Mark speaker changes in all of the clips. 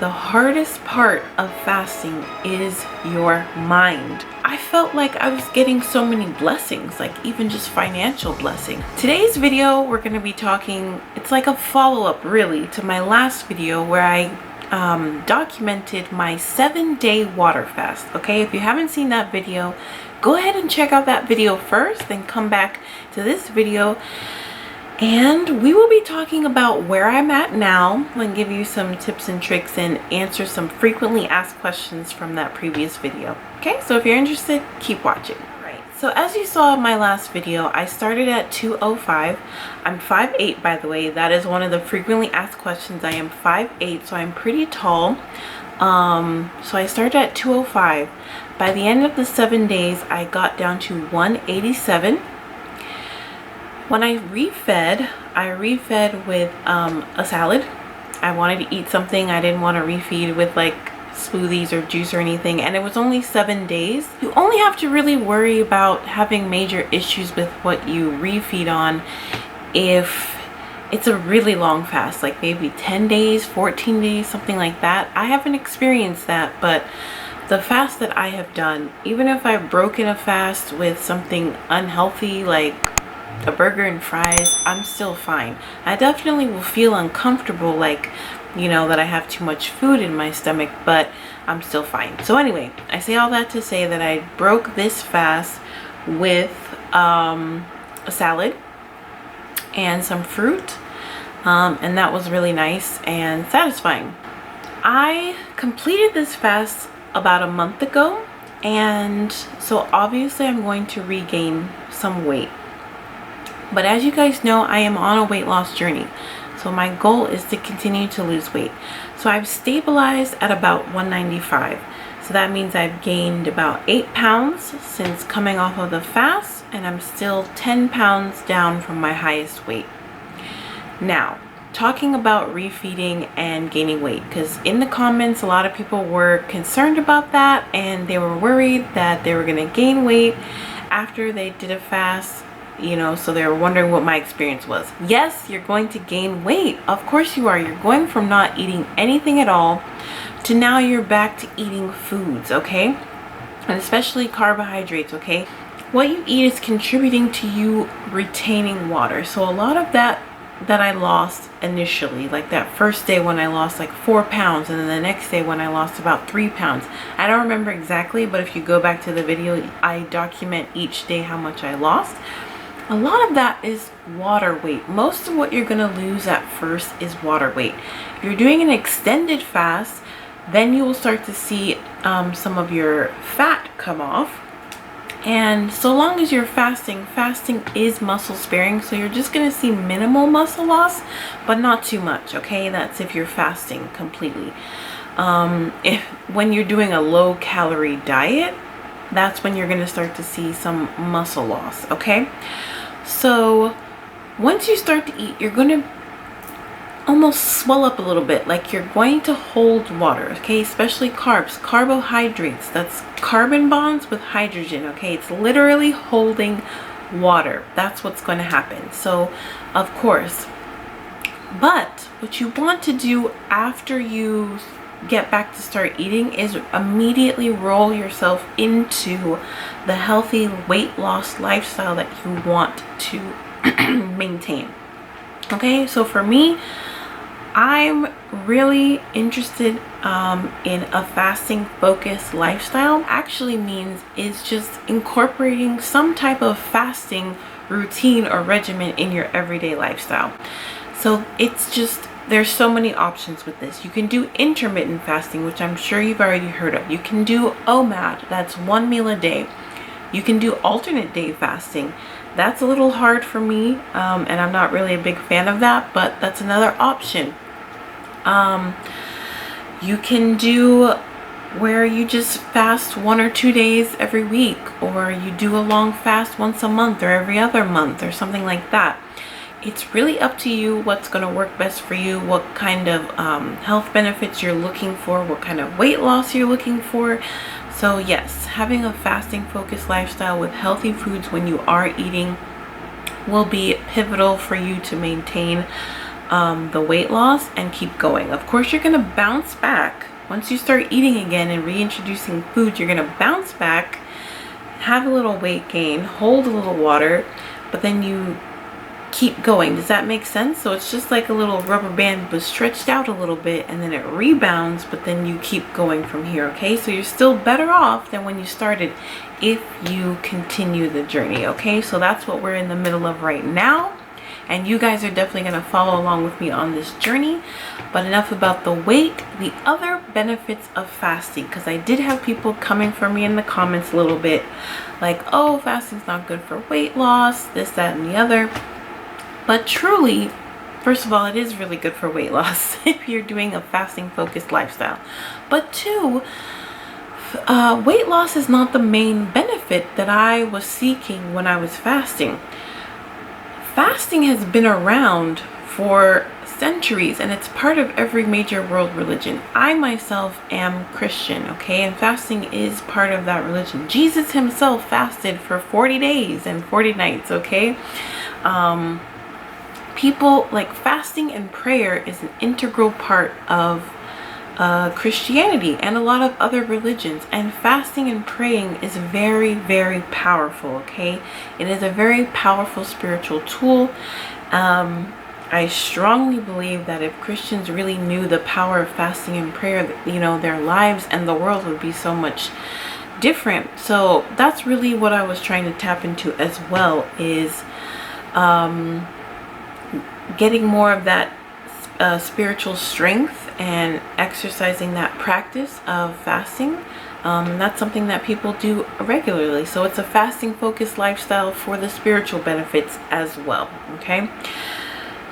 Speaker 1: the hardest part of fasting is your mind. I felt like I was getting so many blessings, like even just financial blessing. Today's video, we're going to be talking, it's like a follow-up really to my last video where I documented my 7-day water fast. Okay, if you haven't seen that video, go ahead and check out that video first, then come back to this video. And we will be talking about where I'm at now and give you some tips and tricks and answer some frequently asked questions from that previous video. Okay, so if you're interested, keep watching. Alright, so as you saw in my last video, I started at 205. I'm 5'8", by the way. That is one of the frequently asked questions. I am 5'8", so I'm pretty tall. So I started at 205. By the end of the 7 days, I got down to 187. When I refed with a salad. I wanted to eat something. I didn't want to refeed with like smoothies or juice or anything, and it was only 7 days. You only have to really worry about having major issues with what you refeed on if it's a really long fast, like maybe 10 days, 14 days, something like that. I haven't experienced that, but the fast that I have done, even if I've broken a fast with something unhealthy like a burger and fries, I'm still fine. I definitely will feel uncomfortable, like, you know, that I have too much food in my stomach, but I'm still fine. So anyway, I say all that to say that I broke this fast with a salad and some fruit, and that was really nice and satisfying. I completed this fast about a month ago, and so obviously I'm going to regain some weight. But as you guys know, I am on a weight loss journey. So my goal is to continue to lose weight. So I've stabilized at about 195. So that means I've gained about 8 pounds since coming off of the fast, and I'm still 10 pounds down from my highest weight. Now, talking about refeeding and gaining weight, because in the comments a lot of people were concerned about that, and they were worried that they were going to gain weight after they did a fast. You know, so they were wondering what my experience was. Yes, you're going to gain weight. Of course you are. You're going from not eating anything at all to now you're back to eating foods, okay? And especially carbohydrates, okay? What you eat is contributing to you retaining water. So a lot of that I lost initially, like that first day when I lost like 4 pounds, and then the next day when I lost about 3 pounds. I don't remember exactly, but if you go back to the video, I document each day how much I lost. A lot of that is water weight. Most of what you're going to lose at first is water weight. If you're doing an extended fast, then you will start to see some of your fat come off. And so long as you're fasting is muscle sparing, so you're just going to see minimal muscle loss, but not too much, okay? That's if you're fasting completely. When you're doing a low calorie diet, that's when you're going to start to see some muscle loss, okay? So once you start to eat, you're going to almost swell up a little bit, like you're going to hold water, okay? Especially carbs, carbohydrates. That's carbon bonds with hydrogen, okay? It's literally holding water. That's what's going to happen. So of course, but what you want to do after you get back to start eating is immediately roll yourself into the healthy weight loss lifestyle that you want to maintain. Okay, so for me, I'm really interested in a fasting focused lifestyle. Actually means is just incorporating some type of fasting routine or regimen in your everyday lifestyle. So it's just, there's so many options with this. You can do intermittent fasting, which I'm sure you've already heard of. You can do OMAD, that's 1 meal a day. You can do alternate day fasting. That's a little hard for me, and I'm not really a big fan of that, but that's another option. You can do where you just fast 1 or 2 days every week, or you do a long fast once a month or every other month or something like that. It's really up to you what's going to work best for you, what kind of health benefits you're looking for, what kind of weight loss you're looking for. So yes, having a fasting focused lifestyle with healthy foods when you are eating will be pivotal for you to maintain the weight loss and keep going. Of course, you're gonna bounce back. Once you start eating again and reintroducing food, you're gonna bounce back, have a little weight gain, hold a little water, but then you keep going. Does that make sense? So it's just like a little rubber band but stretched out a little bit, and then it rebounds, but then you keep going from here. Okay, so you're still better off than when you started if you continue the journey. Okay, so that's what we're in the middle of right now, and you guys are definitely going to follow along with me on this journey. But enough about the weight. The other benefits of fasting, because I did have people coming for me in the comments a little bit like, oh, fasting's not good for weight loss, this, that, and the other. But truly, first of all, it is really good for weight loss if you're doing a fasting focused lifestyle. But two, weight loss is not the main benefit that I was seeking when I was fasting. Fasting has been around for centuries, and it's part of every major world religion. I myself am Christian, okay, and fasting is part of that religion. Jesus himself fasted for 40 days and 40 nights, okay? People like fasting and prayer is an integral part of Christianity and a lot of other religions, and fasting and praying is very, very powerful. Okay, it is a very powerful spiritual tool. I strongly believe that if Christians really knew the power of fasting and prayer, you know, their lives and the world would be so much different. So that's really what I was trying to tap into as well, is getting more of that spiritual strength and exercising that practice of fasting. That's something that people do regularly. So it's a fasting focused lifestyle for the spiritual benefits as well. Okay,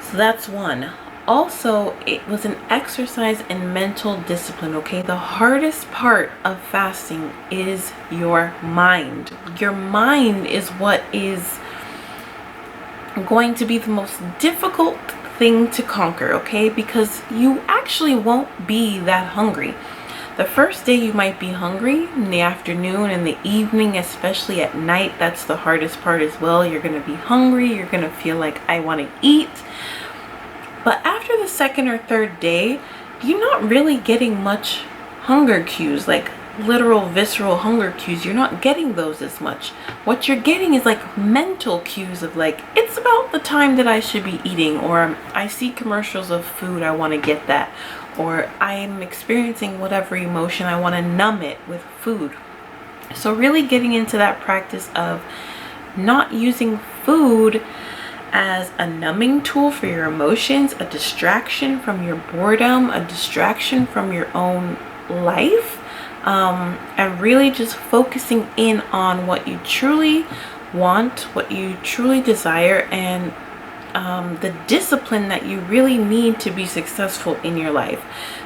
Speaker 1: so that's one. Also, it was an exercise in mental discipline. Okay, the hardest part of fasting is your mind. Your mind is what is going to be the most difficult thing to conquer, okay? Because you actually won't be that hungry. The first day you might be hungry, in the afternoon, in the evening, especially at night, that's the hardest part as well. You're going to be hungry, you're going to feel like I want to eat. But after the second or third day, you're not really getting much hunger cues, like literal visceral hunger cues. You're not getting those as much. What you're getting is like mental cues of like, it's about the time that I should be eating, or I see commercials of food, I want to get that, or I am experiencing whatever emotion, I want to numb it with food. So really getting into that practice of not using food as a numbing tool for your emotions, a distraction from your boredom, a distraction from your own life, and really just focusing in on what you truly want, what you truly desire, and the discipline that you really need to be successful in your life.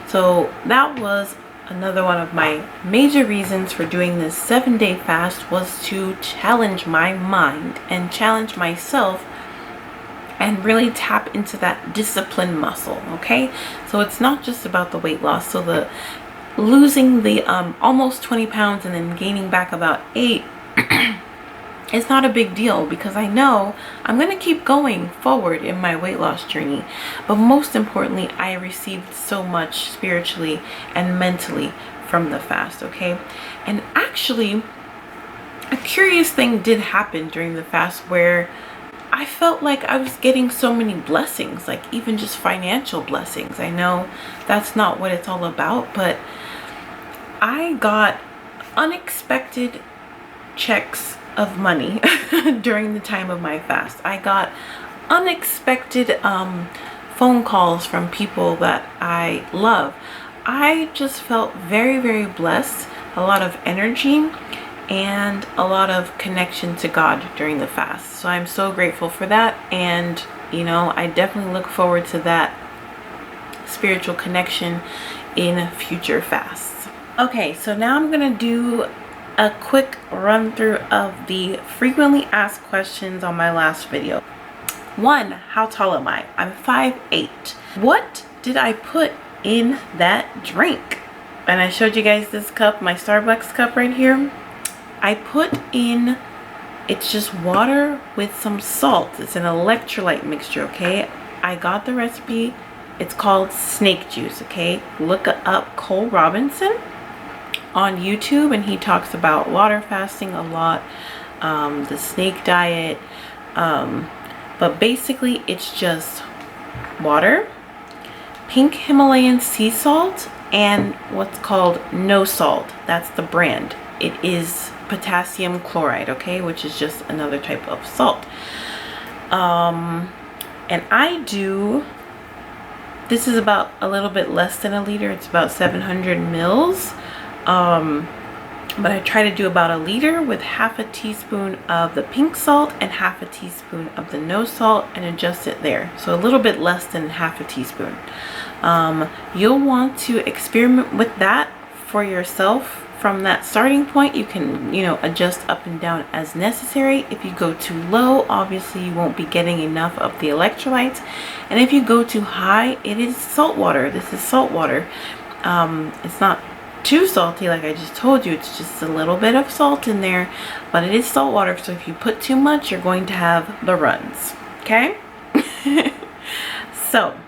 Speaker 1: So that was another one of my major reasons for doing this 7-day fast, was to challenge my mind and challenge myself and really tap into that discipline muscle. Okay, so it's not just about the weight loss. So the losing the almost 20 pounds and then gaining back about 8 it's not a big deal, because I know I'm going to keep going forward in my weight loss journey. But most importantly, I received so much spiritually and mentally from the fast. Okay, and actually a curious thing did happen during the fast, where I felt like I was getting so many blessings, like even just financial blessings. I know that's not what it's all about, but I got unexpected checks of money during the time of my fast. I got unexpected phone calls from people that I love. I just felt very, very blessed, a lot of energy and a lot of connection to God during the fast. So I'm so grateful for that, and you know, I definitely look forward to that spiritual connection in future fasts. Okay, so now I'm gonna do a quick run through of the frequently asked questions on my last video. 1, how tall am I? I'm 5'8". What did I put in that drink? And I showed you guys this cup, my Starbucks cup right here. I put in, it's just water with some salt. It's an electrolyte mixture, okay? I got the recipe. It's called snake juice, okay? Look up Cole Robinson on YouTube, and he talks about water fasting a lot, the snake diet, but basically it's just water, pink Himalayan sea salt, and what's called no salt. That's the brand. It is potassium chloride, okay, which is just another type of salt. And I do, this is about a little bit less than a liter. It's about 700 mils. But I try to do about a liter with half a teaspoon of the pink salt and half a teaspoon of the no salt, and adjust it there. So a little bit less than half a teaspoon. You'll want to experiment with that for yourself. From that starting point, you can, you know, adjust up and down as necessary. If you go too low, obviously you won't be getting enough of the electrolytes. And if you go too high, it is salt water. This is salt water. It's not too salty like I just told you. It's just a little bit of salt in there, but it is salt water. So if you put too much, you're going to have the runs. Okay? So,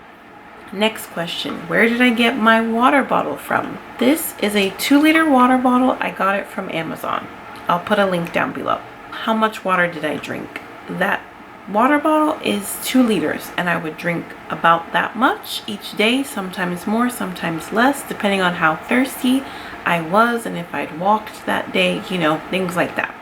Speaker 1: next question. Where did I get my water bottle from? This is a 2-liter water bottle. I got it from Amazon. I'll put a link down below. How much water did I drink? That water bottle is 2 liters, and I would drink about that much each day, sometimes more, sometimes less, depending on how thirsty I was and if I'd walked that day, you know, things like that.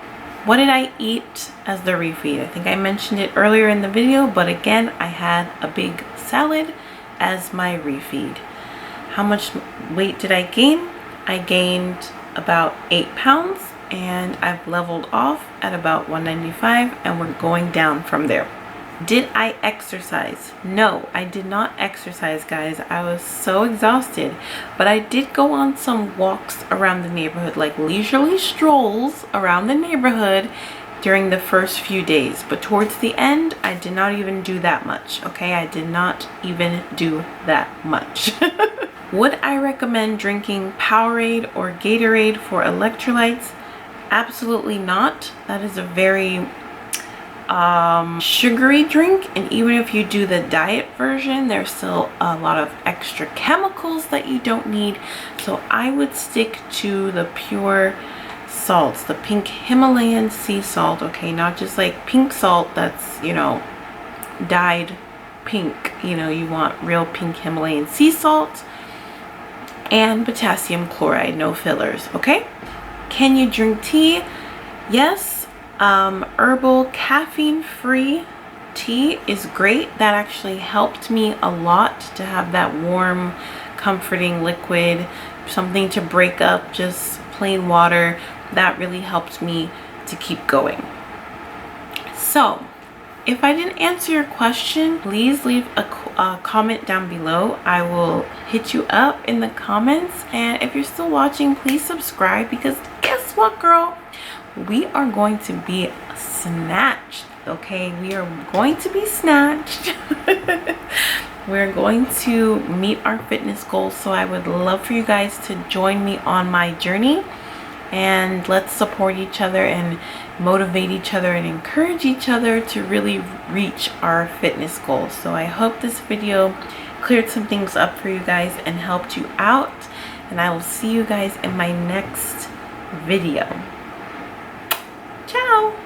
Speaker 1: What did I eat as the refeed? I think I mentioned it earlier in the video, but again, I had a big salad as my refeed. How much weight did I gain? I gained about 8 pounds, and I've leveled off at about 195, and we're going down from there. Did I exercise? No, I did not exercise, guys. I was so exhausted, but I did go on some walks around the neighborhood, like leisurely strolls around the neighborhood during the first few days. But towards the end, I did not even do that much, okay? I did not even do that much. Would I recommend drinking Powerade or Gatorade for electrolytes? Absolutely not. That is a very sugary drink, and even if you do the diet version, there's still a lot of extra chemicals that you don't need. So I would stick to the pure salts, the pink Himalayan sea salt, okay? Not just like pink salt that's, you know, dyed pink. You know, you want real pink Himalayan sea salt and potassium chloride, no fillers, okay? Can you drink tea? Yes. Herbal caffeine-free tea is great. That actually helped me a lot to have that warm, comforting liquid, something to break up just plain water. That really helped me to keep going. So, if I didn't answer your question, please leave a comment down below. I will hit you up in the comments. And if you're still watching, please subscribe, because guess what, girl? We are going to be snatched, okay? We are going to be snatched. We're going to meet our fitness goals. So I would love for you guys to join me on my journey. And let's support each other and motivate each other and encourage each other to really reach our fitness goals. So I hope this video cleared some things up for you guys and helped you out. And I will see you guys in my next video. Ciao!